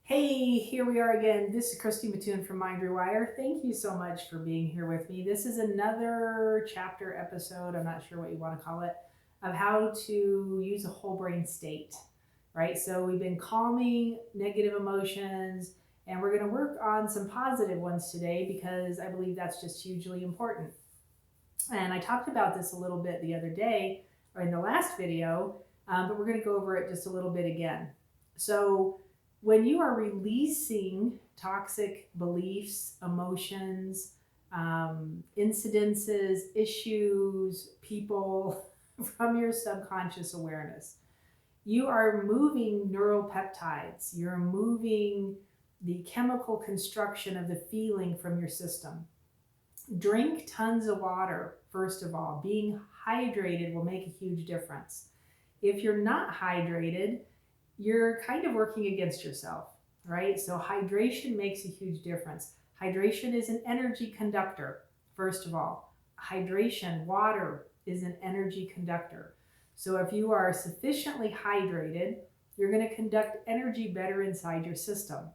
Hey, here we are again. This is Christy Mattoon from MindRewire. Thank you so much for being here with me. This is another chapter episode, I'm not sure what you want to call it, of how to use a whole brain state, right? So we've been calming negative emotions, and we're going to work on some positive ones today because I believe that's just hugely important. And I talked about this a little bit the other day, or in the last video, but we're going to go over it just a little bit again. So when you are releasing toxic beliefs, emotions, incidences, issues, people from your subconscious awareness, you are moving neural peptides. You're moving the chemical construction of the feeling from your system. Drink tons of water, first of all. Being hydrated will make a huge difference. If you're not hydrated, you're kind of working against yourself, right? So hydration makes a huge difference. Hydration is an energy conductor, first of all. Hydration, water, is an energy conductor. So if you are sufficiently hydrated, you're going to conduct energy better inside your system.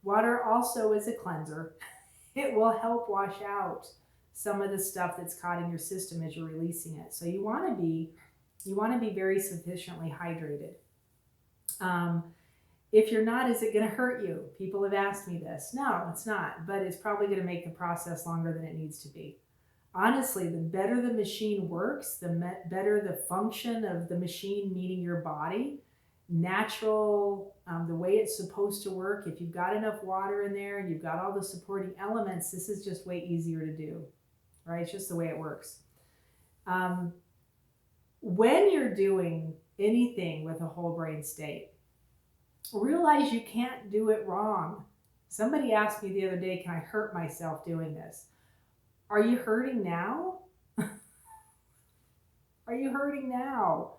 Water also is a cleanser. It will help wash out some of the stuff that's caught in your system as you're releasing it. So you want to be very sufficiently hydrated. If you're not, is it going to hurt you? People have asked me this. No, it's not, but it's probably going to make the process longer than it needs to be. Honestly, the better the machine works, the better the function of the machine, meaning your body, natural, the way it's supposed to work. If you've got enough water in there and you've got all the supporting elements, this is just way easier to do, right? It's just the way it works. When you're doing anything with a whole brain state, realize you can't do it wrong. Somebody asked me the other day, can I hurt myself doing this? Are you hurting now? Are you hurting now?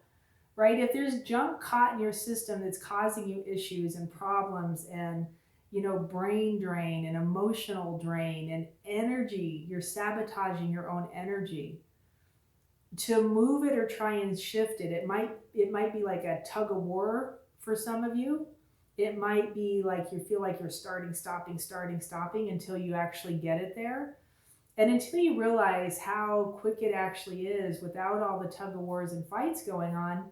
Right? If there's junk caught in your system that's causing you issues and problems and, brain drain and emotional drain and energy, you're sabotaging your own energy. To move it or try and shift it, it might be like a tug of war for some of you. It might be like you feel like you're starting, stopping until you actually get it there. And until you realize how quick it actually is without all the tug of wars and fights going on,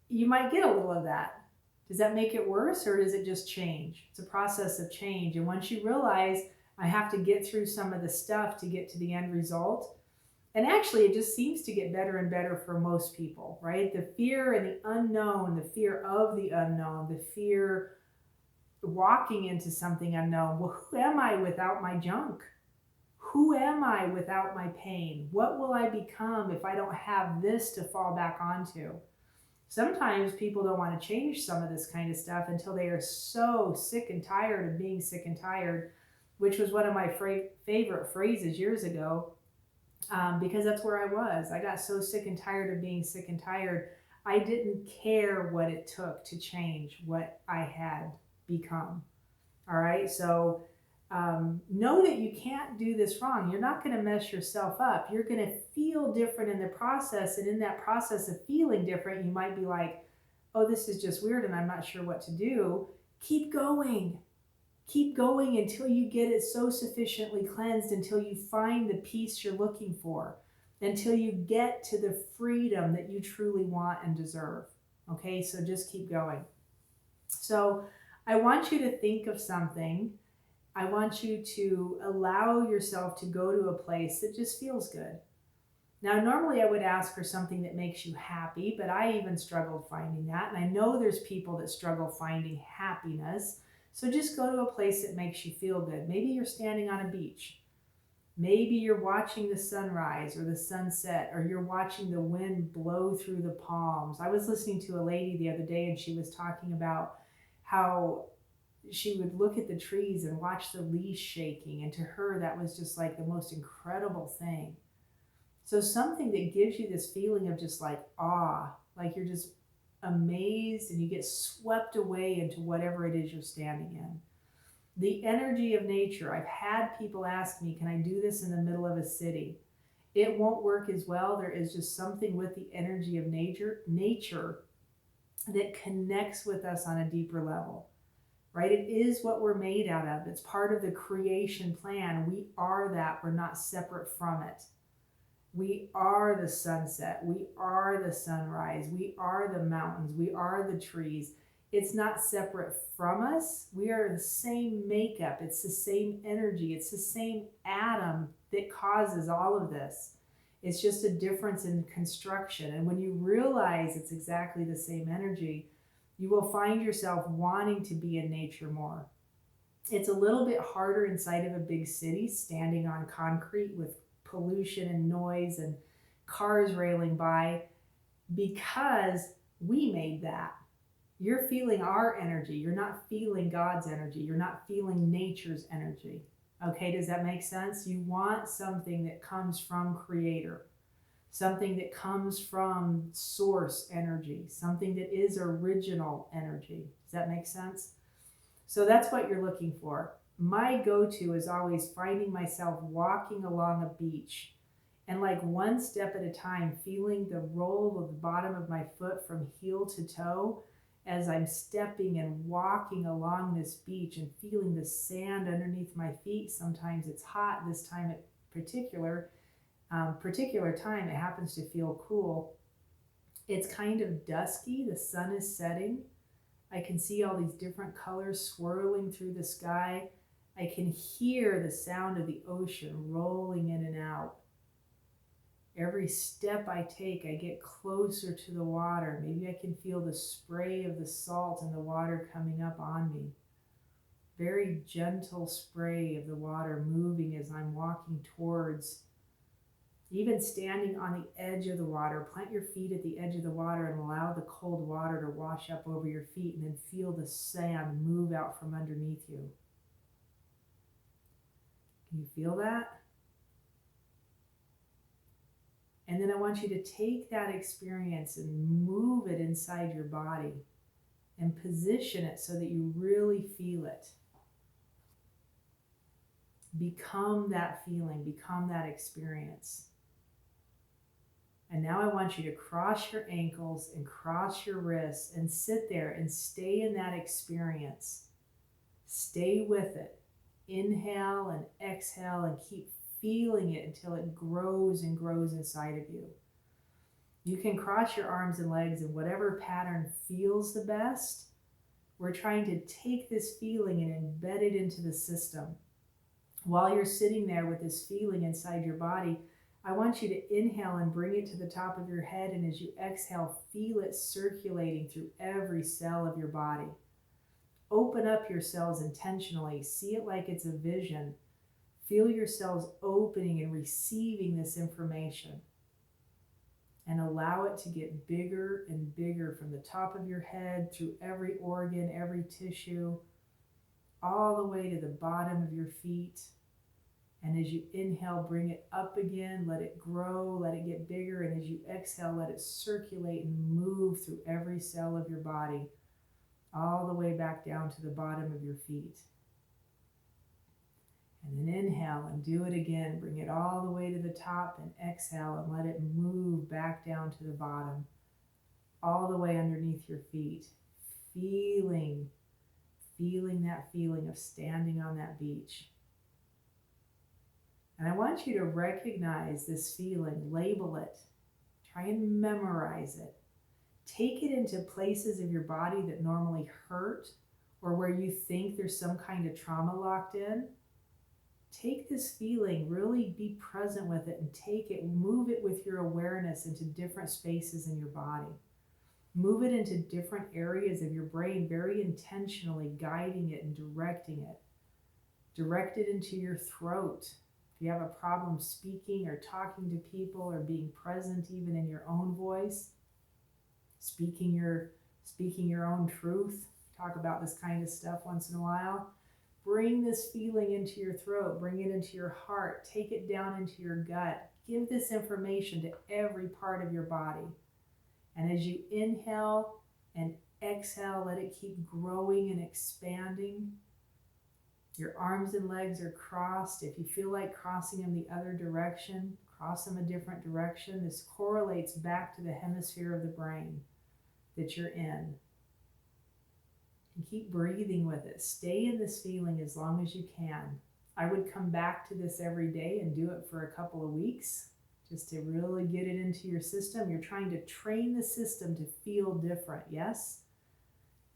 you might get a little of that. Does that make it worse, or does it just change? It's a process of change. And once you realize I have to get through some of the stuff to get to the end result, and actually it just seems to get better and better for most people, right? The fear and the unknown, the fear of the unknown, the fear walking into something unknown. Well, who am I without my junk? Who am I without my pain? What will I become if I don't have this to fall back onto? Sometimes people don't want to change some of this kind of stuff until they are so sick and tired of being sick and tired, which was one of my favorite phrases years ago, because that's where I was. I got so sick and tired of being sick and tired. I didn't care what it took to change what I had become. All right. So know that you can't do this wrong. You're not going to mess yourself up. You're going to feel different in the process. And in that process of feeling different, you might be like, oh, this is just weird and I'm not sure what to do. Keep going. Keep going until you get it so sufficiently cleansed, until you find the peace you're looking for, until you get to the freedom that you truly want and deserve. Okay, so just keep going. So I want you to think of something. I want you to allow yourself to go to a place that just feels good. Now, normally I would ask for something that makes you happy, but I even struggled finding that. And I know there's people that struggle finding happiness. So just go to a place that makes you feel good. Maybe you're standing on a beach. Maybe you're watching the sunrise or the sunset, or you're watching the wind blow through the palms. I was listening to a lady the other day and she was talking about how she would look at the trees and watch the leaves shaking. And to her, that was just like the most incredible thing. So something that gives you this feeling of just like awe, like you're just amazed and you get swept away into whatever it is you're standing in. The energy of nature. I've had people ask me, can I do this in the middle of a city? It won't work as well. There is just something with the energy of nature that connects with us on a deeper level, right? It is what we're made out of. It's part of the creation plan. We are that. We're not separate from it. We are the sunset. We are the sunrise. We are the mountains. We are the trees. It's not separate from us. We are the same makeup. It's the same energy. It's the same atom that causes all of this. It's just a difference in construction. And when you realize it's exactly the same energy, you will find yourself wanting to be in nature more. It's a little bit harder inside of a big city, standing on concrete with pollution and noise and cars railing by, because we made that. You're feeling our energy. You're not feeling God's energy. You're not feeling nature's energy. Okay, does that make sense? You want something that comes from Creator, something that comes from source energy, something that is original energy. Does that make sense? So that's what you're looking for. My go-to is always finding myself walking along a beach and like one step at a time, feeling the roll of the bottom of my foot from heel to toe as I'm stepping and walking along this beach and feeling the sand underneath my feet. Sometimes it's hot. This time at particular time, it happens to feel cool. It's kind of dusky. The sun is setting. I can see all these different colors swirling through the sky. I can hear the sound of the ocean rolling in and out. Every step I take, I get closer to the water. Maybe I can feel the spray of the salt in the water coming up on me. Very gentle spray of the water moving as I'm walking towards. Even standing on the edge of the water, plant your feet at the edge of the water and allow the cold water to wash up over your feet, and then feel the sand move out from underneath you. Can you feel that? And then I want you to take that experience and move it inside your body and position it so that you really feel it. Become that feeling, become that experience. And now I want you to cross your ankles and cross your wrists and sit there and stay in that experience. Stay with it. Inhale and exhale and keep feeling it until it grows and grows inside of you. You can cross your arms and legs in whatever pattern feels the best. We're trying to take this feeling and embed it into the system. While you're sitting there with this feeling inside your body, I want you to inhale and bring it to the top of your head, and as you exhale, feel it circulating through every cell of your body. Open up your cells intentionally. See it like it's a vision. Feel your cells opening and receiving this information. And allow it to get bigger and bigger from the top of your head, through every organ, every tissue, all the way to the bottom of your feet. And as you inhale, bring it up again, let it grow, let it get bigger. And as you exhale, let it circulate and move through every cell of your body, all the way back down to the bottom of your feet. And then inhale and do it again. Bring it all the way to the top and exhale and let it move back down to the bottom, all the way underneath your feet. Feeling that feeling of standing on that beach. And I want you to recognize this feeling, label it, try and memorize it. Take it into places of your body that normally hurt or where you think there's some kind of trauma locked in. Take this feeling, really be present with it, and take it, move it with your awareness into different spaces in your body. Move it into different areas of your brain, very intentionally guiding it and directing it. Direct it into your throat. If you have a problem speaking or talking to people or being present even in your own voice, speaking your own truth, talk about this kind of stuff once in a while. Bring this feeling into your throat, bring it into your heart, take it down into your gut. Give this information to every part of your body. And as you inhale and exhale, let it keep growing and expanding. Your arms and legs are crossed. If you feel like crossing them the other direction, cross them a different direction. This correlates back to the hemisphere of the brain. that you're in. And keep breathing with it. Stay in this feeling as long as you can. I would come back to this every day and do it for a couple of weeks just to really get it into your system. You're trying to train the system to feel different, yes?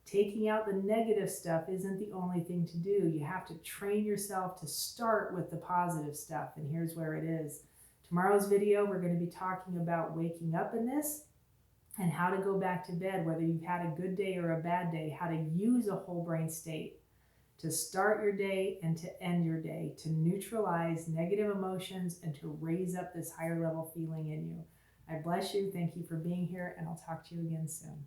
Taking out the negative stuff isn't the only thing to do. You have to train yourself to start with the positive stuff, and here's where it is. Tomorrow's video, we're going to be talking about waking up in this and how to go back to bed, whether you've had a good day or a bad day, how to use a whole brain state to start your day and to end your day, to neutralize negative emotions and to raise up this higher level feeling in you. I bless you. Thank you for being here, and I'll talk to you again soon.